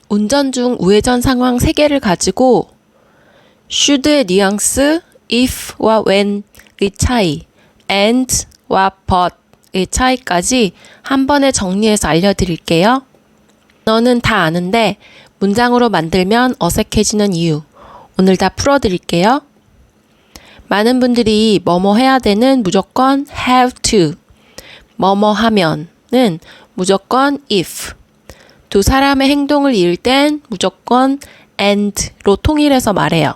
운전 중 우회전 상황 3개를 가지고 should의 뉘앙스, if와 when의 차이, and와 but의 차이까지 한 번에 정리해서 알려드릴게요. 너는 다 아는데 문장으로 만들면 어색해지는 이유, 오늘 다 풀어드릴게요. 많은 분들이 뭐뭐 해야 되는 무조건 have to, 뭐뭐 하면은 무조건 if, 두 사람의 행동을 이을 땐 무조건 and로 통일해서 말해요.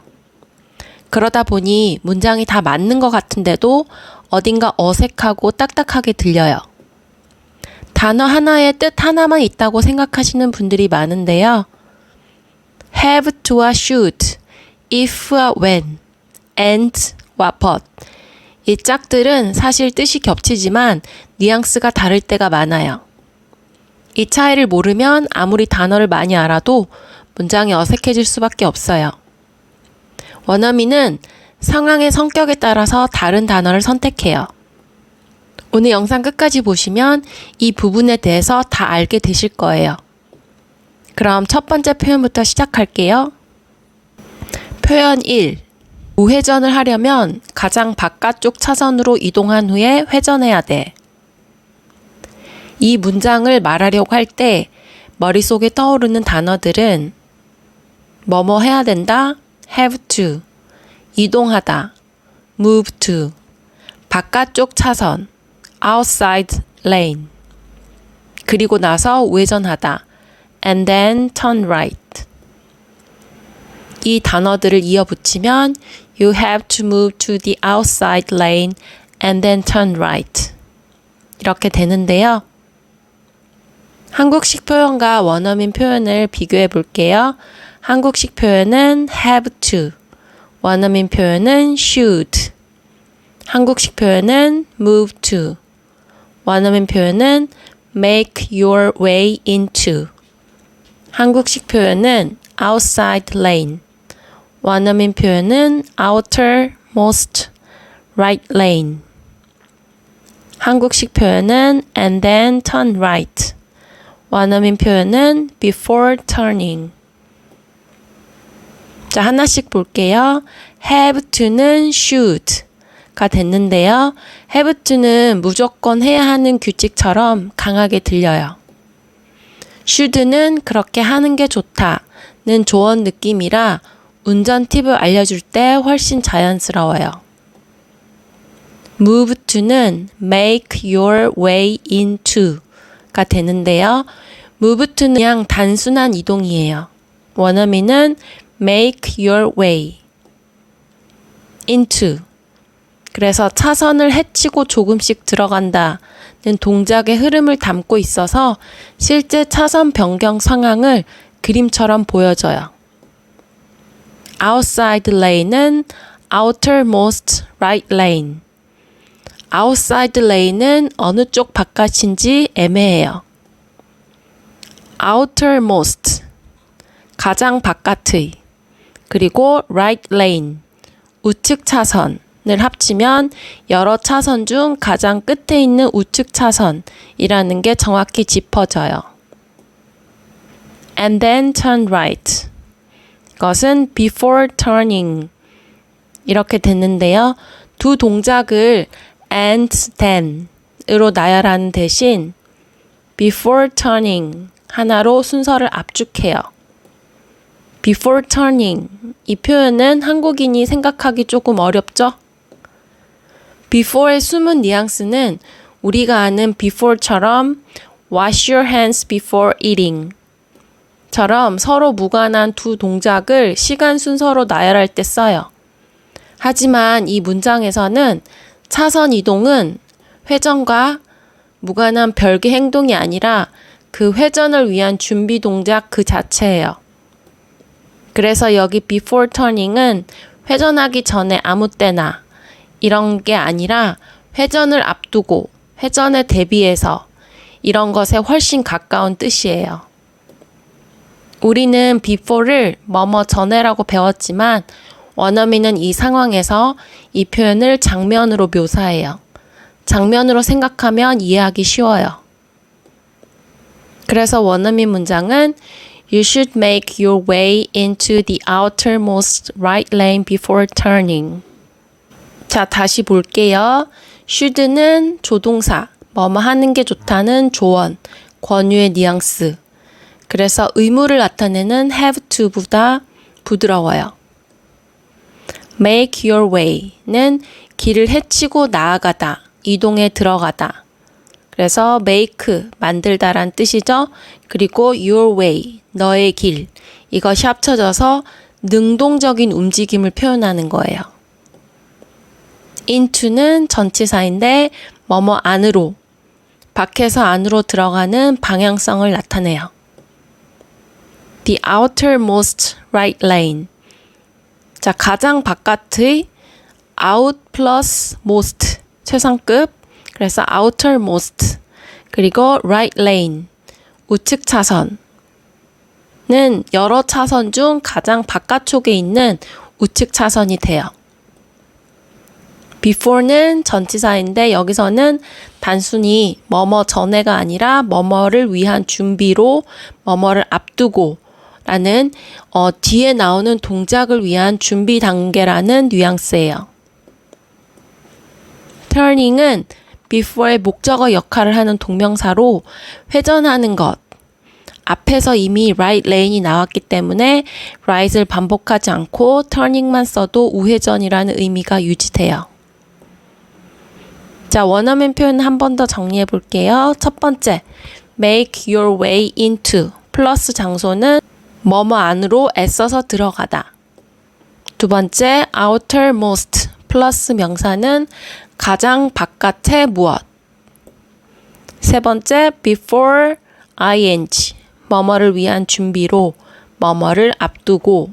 그러다 보니 문장이 다 맞는 것 같은데도 어딘가 어색하고 딱딱하게 들려요. 단어 하나에 뜻 하나만 있다고 생각하시는 분들이 많은데요. have to와 should, if와 when, and와 but, 이 짝들은 사실 뜻이 겹치지만 뉘앙스가 다를 때가 많아요. 이 차이를 모르면 아무리 단어를 많이 알아도 문장이 어색해질 수밖에 없어요. 원어민은 상황의 성격에 따라서 다른 단어를 선택해요. 오늘 영상 끝까지 보시면 이 부분에 대해서 다 알게 되실 거예요. 그럼 첫 번째 표현부터 시작할게요. 표현 1. 우회전을 하려면 가장 바깥쪽 차선으로 이동한 후에 회전해야 돼. 이 문장을 말하려고 할 때 머릿속에 떠오르는 단어들은 뭐뭐 해야 된다, have to, 이동하다, move to, 바깥쪽 차선, outside lane, 그리고 나서 우회전하다, and then turn right. 이 단어들을 이어붙이면 You have to move to the outside lane and then turn right. 이렇게 되는데요. 한국식 표현과 원어민 표현을 비교해 볼게요. 한국식 표현은 have to, 원어민 표현은 should. 한국식 표현은 move to, 원어민 표현은 make your way into. 한국식 표현은 outside lane, 원어민 표현은 outermost right lane. 한국식 표현은 and then turn right, 원어민 표현은 before turning. 자, 하나씩 볼게요. have to는 should가 됐는데요. have to는 무조건 해야 하는 규칙처럼 강하게 들려요. should는 그렇게 하는 게 좋다는 조언 느낌이라 운전 팁을 알려줄 때 훨씬 자연스러워요. move to는 make your way into가 되는데요. move to는 그냥 단순한 이동이에요. 원어민은 make your way into. 그래서 차선을 헤치고 조금씩 들어간다는 동작의 흐름을 담고 있어서 실제 차선 변경 상황을 그림처럼 보여줘요. outside lane은 outermost right lane. outside lane은 어느 쪽 바깥인지 애매해요. outermost, 가장 바깥의, 그리고 right lane, 우측 차선을 합치면 여러 차선 중 가장 끝에 있는 우측 차선이라는 게 정확히 짚어져요. and then turn right. 이것은 before turning 이렇게 됐는데요. 두 동작을 and then으로 나열하는 대신 before turning 하나로 순서를 압축해요. before turning, 이 표현은 한국인이 생각하기 조금 어렵죠? before의 숨은 뉘앙스는 우리가 아는 before처럼 wash your hands before eating 처럼 서로 무관한 두 동작을 시간 순서로 나열할 때 써요. 하지만 이 문장에서는 차선 이동은 회전과 무관한 별개 행동이 아니라 그 회전을 위한 준비 동작 그 자체예요. 그래서 여기 before turning은 회전하기 전에 아무 때나 이런 게 아니라 회전을 앞두고 회전에 대비해서 이런 것에 훨씬 가까운 뜻이에요. 우리는 before를 뭐뭐 전에라고 배웠지만 원어민은 이 상황에서 이 표현을 장면으로 묘사해요. 장면으로 생각하면 이해하기 쉬워요. 그래서 원어민 문장은 You should make your way into the outermost right lane before turning. 자, 다시 볼게요. should는 조동사, 뭐뭐 하는 게 좋다는 조언, 권유의 뉘앙스. 그래서 의무를 나타내는 have to보다 부드러워요. make your way는 길을 헤치고 나아가다, 이동에 들어가다. 그래서 make, 만들다란 뜻이죠. 그리고 your way, 너의 길. 이것이 합쳐져서 능동적인 움직임을 표현하는 거예요. into는 전치사인데 뭐뭐 안으로, 밖에서 안으로 들어가는 방향성을 나타내요. The outermost right lane. 자, 가장 바깥의 out plus most, 최상급. 그래서 outermost. 그리고 right lane, 우측 차선은 여러 차선 중 가장 바깥쪽에 있는 우측 차선이 돼요. before는 전치사인데 여기서는 단순히 뭐뭐 전에가 아니라 뭐뭐를 위한 준비로 뭐뭐를 앞두고 라는 뒤에 나오는 동작을 위한 준비 단계라는 뉘앙스예요. turning은 before의 목적어 역할을 하는 동명사로 회전하는 것. 앞에서 이미 right lane이 나왔기 때문에 right을 반복하지 않고 turning만 써도 우회전이라는 의미가 유지돼요. 자, 원어민 표현 한 번 더 정리해 볼게요. 첫 번째, make your way into 플러스 장소는 뭐뭐 안으로 애써서 들어가다. 두 번째, outermost 플러스 명사는 가장 바깥의 무엇. 세 번째, before ing 뭐뭐를 위한 준비로 뭐뭐를 앞두고.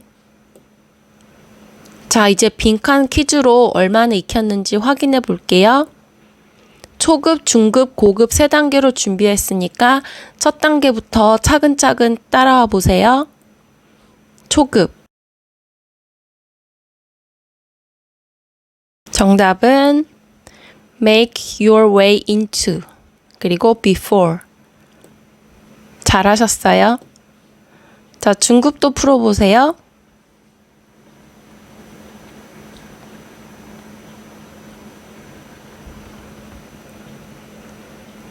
자, 이제 빈칸 퀴즈로 얼마나 익혔는지 확인해 볼게요. 초급, 중급, 고급 3단계로 준비했으니까 첫 단계부터 차근차근 따라와 보세요. 초급. 정답은 make your way into 그리고 before. 잘하셨어요? 자, 중급도 풀어보세요.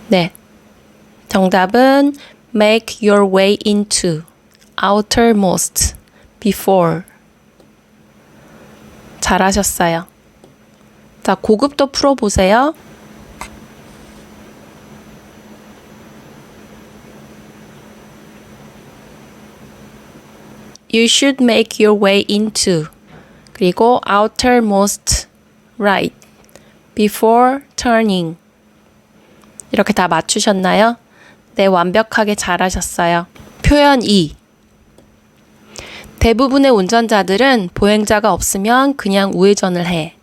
네. 정답은 make your way into, outermost, before. 잘하셨어요. 자, 고급도 풀어보세요. You should make your way into, 그리고 outermost, right, before turning. 이렇게 다 맞추셨나요? 네, 완벽하게 잘하셨어요. 표현 2. 대부분의 운전자들은 보행자가 없으면 그냥 우회전을 해.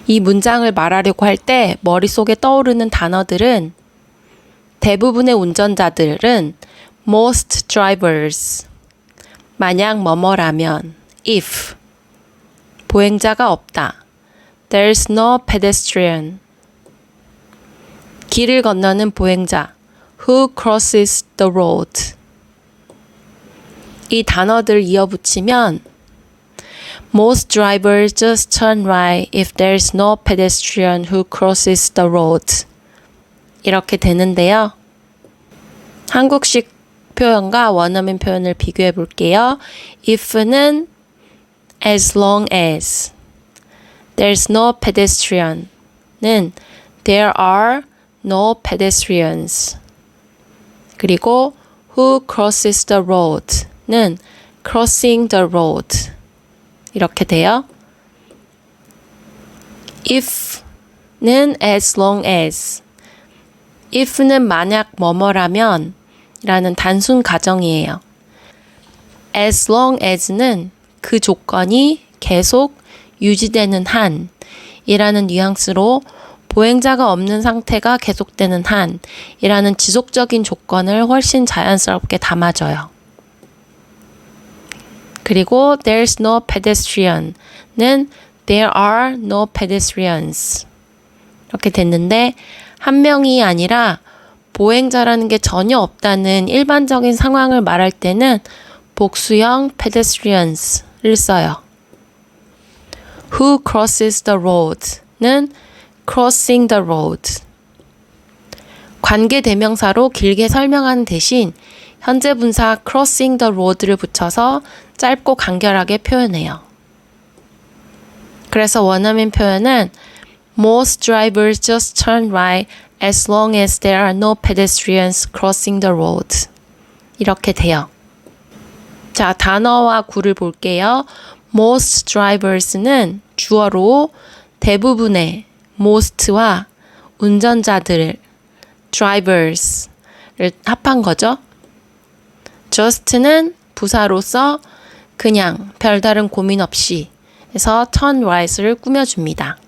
이 문장을 말하려고 할 때 머릿속에 떠오르는 단어들은 대부분의 운전자들은 most drivers, 만약 뭐뭐라면 if, 보행자가 없다, there's no pedestrian, 길을 건너는 보행자, who crosses the road. 이 단어들 이어붙이면 most drivers just turn right if there's no pedestrian who crosses the road. 이렇게 되는데요. 한국식 표현과 원어민 표현을 비교해 볼게요. if는 as long as, there's no pedestrian는 there are no pedestrians. 그리고 who crosses the road는 crossing the road. 이렇게 돼요. if는 as long as, if는 만약 뭐뭐라면 라는 단순 가정이에요. as long as는 그 조건이 계속 유지되는 한 이라는 뉘앙스로 보행자가 없는 상태가 계속되는 한 이라는 지속적인 조건을 훨씬 자연스럽게 담아줘요. 그리고 there's no pedestrian는 there are no pedestrians. 이렇게 됐는데 한 명이 아니라 보행자라는 게 전혀 없다는 일반적인 상황을 말할 때는 복수형 pedestrians를 써요. Who crosses the road는 crossing the road. 관계 대명사로 길게 설명하는 대신 현재 분사 crossing the road를 붙여서 짧고 간결하게 표현해요. 그래서 원어민 표현은 Most drivers just turn right as long as there are no pedestrians crossing the road. 이렇게 돼요. 자, 단어와 구를 볼게요. Most drivers는 주어로 대부분의 most와 운전자들 drivers를 합한 거죠. just는 부사로서 그냥 별다른 고민 없이 해서 turn right을 꾸며줍니다.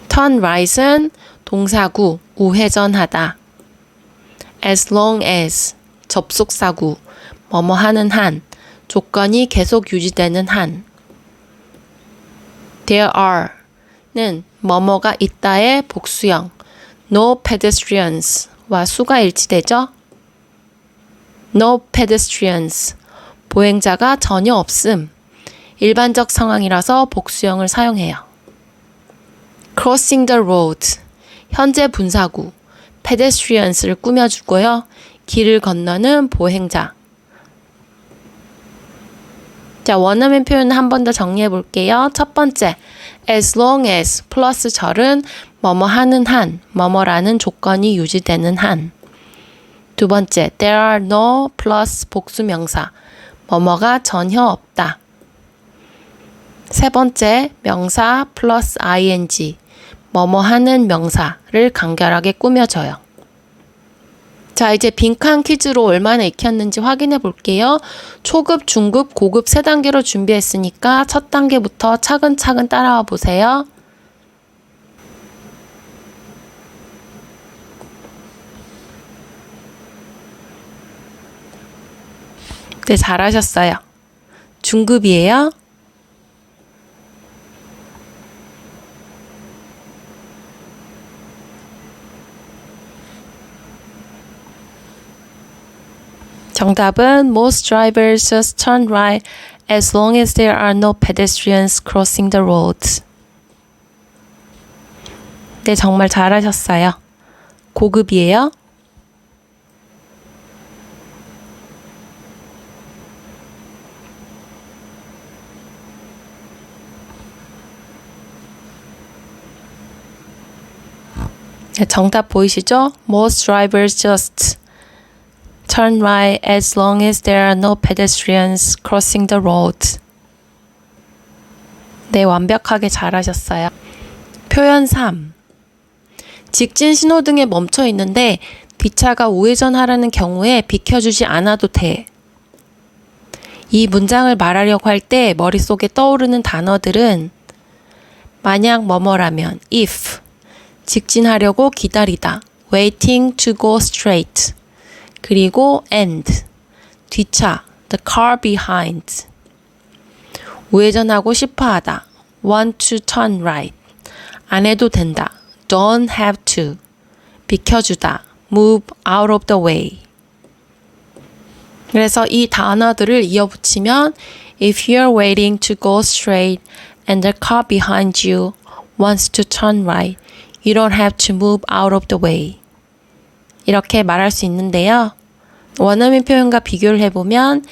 turn right은 동사구 우회전하다. as long as 접속사구 뭐뭐 하는 한 조건이 계속 유지되는 한. there are는 뭐뭐가 있다의 복수형 no pedestrians와 수가 일치되죠. no pedestrians 보행자가 전혀 없음. 일반적 상황이라서 복수형을 사용해요. crossing the road 현재 분사구 pedestrians를 꾸며주고요. 길을 건너는 보행자. 자, 원어민 표현 한 번 더 정리해 볼게요. 첫 번째, as long as 플러스 절은 뭐뭐 하는 한, 뭐뭐라는 조건이 유지되는 한. 두 번째, there are no 플러스 복수명사, 뭐뭐가 전혀 없다. 세 번째, 명사 플러스 ing, 뭐뭐 하는 명사를 간결하게 꾸며줘요. 자, 이제 빈칸 퀴즈로 얼마나 익혔는지 확인해 볼게요. 초급, 중급, 고급 세 단계로 준비했으니까 첫 단계부터 차근차근 따라와 보세요. 네, 잘하셨어요. 중급이에요. 정답은 most drivers just turn right as long as there are no pedestrians crossing the road. 네, 정말 잘하셨어요. 고급이에요. 네, 정답 보이시죠? Most drivers just turn right as long as there are no pedestrians crossing the road. 네, 완벽하게 잘하셨어요. 표현 3. 직진 신호등에 멈춰 있는데 뒷차가 우회전하라는 경우에 비켜주지 않아도 돼. 이 문장을 말하려고 할 때 머릿속에 떠오르는 단어들은 만약 뭐뭐라면 if, 직진하려고 기다리다, waiting to go straight, 그리고 and, 뒷차, the car behind, 우회전하고 싶어하다, want to turn right, 안 해도 된다, don't have to, 비켜주다, move out of the way. 그래서 이 단어들을 이어붙이면 if you're waiting to go straight and the car behind you wants to turn right, you don't have to move out of the way. 이렇게 말할 수 있는데요. 원어민 표현과 비교를 해보면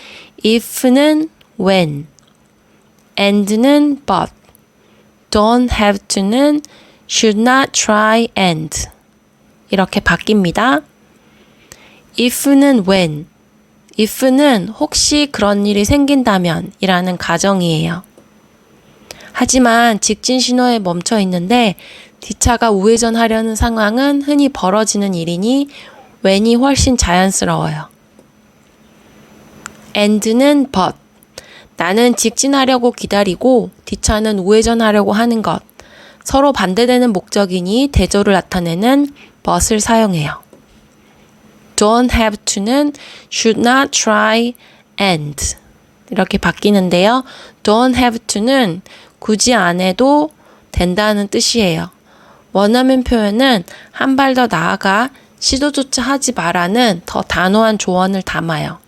if는 when, and는 but, don't have to는 should not try and 이렇게 바뀝니다. if는 when, if는 혹시 그런 일이 생긴다면 이라는 가정이에요. 하지만 직진 신호에 멈춰 있는데 뒷차가 우회전하려는 상황은 흔히 벌어지는 일이니 when이 훨씬 자연스러워요. and는 but, 나는 직진하려고 기다리고 뒷차는 우회전하려고 하는 것. 서로 반대되는 목적이니 대조를 나타내는 but을 사용해요. don't have to는 should not try and 이렇게 바뀌는데요. don't have to는 굳이 안 해도 된다는 뜻이에요. 원어민 표현은 한 발 더 나아가 시도조차 하지 마라는 더 단호한 조언을 담아요.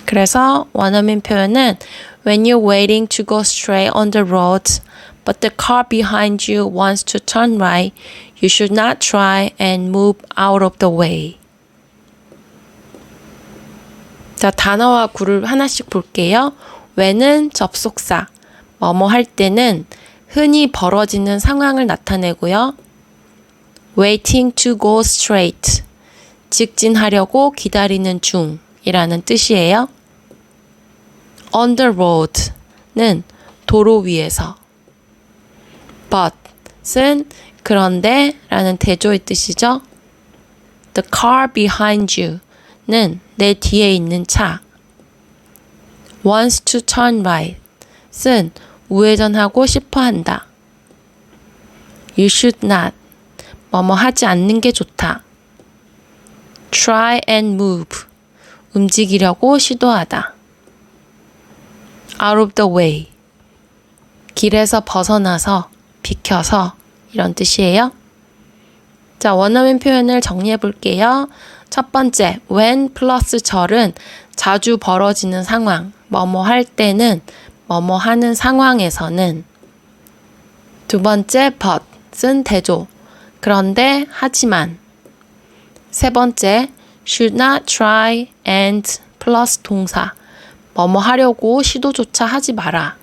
그래서 원어민 표현은 When you're waiting to go straight on the road, but the car behind you wants to turn right, you should not try and move out of the way. 자, 단어와 구를 하나씩 볼게요. when은 접속사, 뭐뭐 할 때는 흔히 벌어지는 상황을 나타내고요. waiting to go straight, 직진하려고 기다리는 중이라는 뜻이에요. on the road는 도로 위에서, but은 그런데 라는 대조의 뜻이죠. the car behind you는 내 뒤에 있는 차. wants to turn right은 우회전하고 싶어 한다. you should not, 뭐뭐 하지 않는 게 좋다. try and move, 움직이려고 시도하다. out of the way, 길에서 벗어나서, 비켜서 이런 뜻이에요. 자, 원어민 표현을 정리해 볼게요. 첫 번째, when 플러스 절은 자주 벌어지는 상황, 뭐뭐 할 때는, 뭐뭐 하는 상황에서는. 두 번째, but은 대조, 그런데, 하지만. 세 번째, should not try and 플러스 동사, 뭐뭐 하려고 시도조차 하지 마라.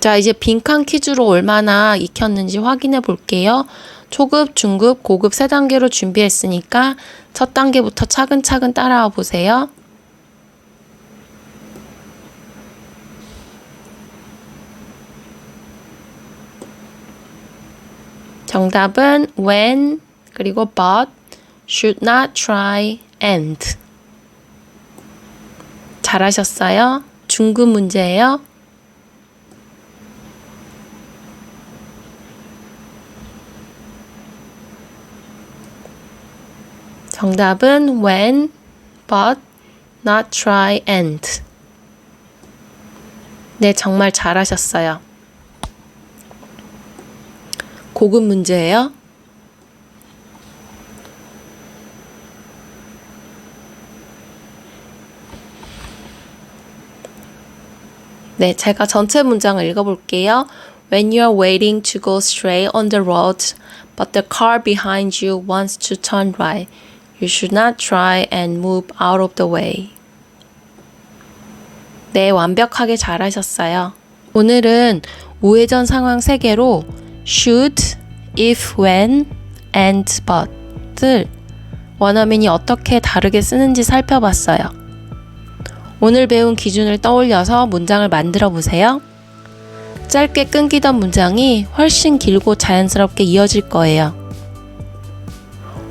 자, 이제 빈칸 퀴즈로 얼마나 익혔는지 확인해 볼게요. 초급, 중급, 고급 3단계로 준비했으니까 첫 단계부터 차근차근 따라와 보세요. 정답은 when, 그리고 but, should not try and. 잘하셨어요? 중급 문제예요. 정답은 when, but, not try and. 네, 정말 잘하셨어요. 고급 문제예요. 네, 제가 전체 문장을 읽어볼게요. When you are waiting to go straight on the road, but the car behind you wants to turn right, you should not try and move out of the way. 네, 완벽하게 잘하셨어요. 오늘은 우회전 상황 3개로 should, if, when, and, but을 원어민이 어떻게 다르게 쓰는지 살펴봤어요. 오늘 배운 기준을 떠올려서 문장을 만들어 보세요. 짧게 끊기던 문장이 훨씬 길고 자연스럽게 이어질 거예요.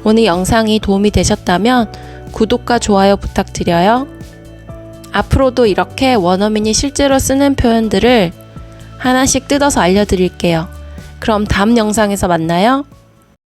오늘 영상이 도움이 되셨다면 구독과 좋아요 부탁드려요. 앞으로도 이렇게 원어민이 실제로 쓰는 표현들을 하나씩 뜯어서 알려드릴게요. 그럼 다음 영상에서 만나요.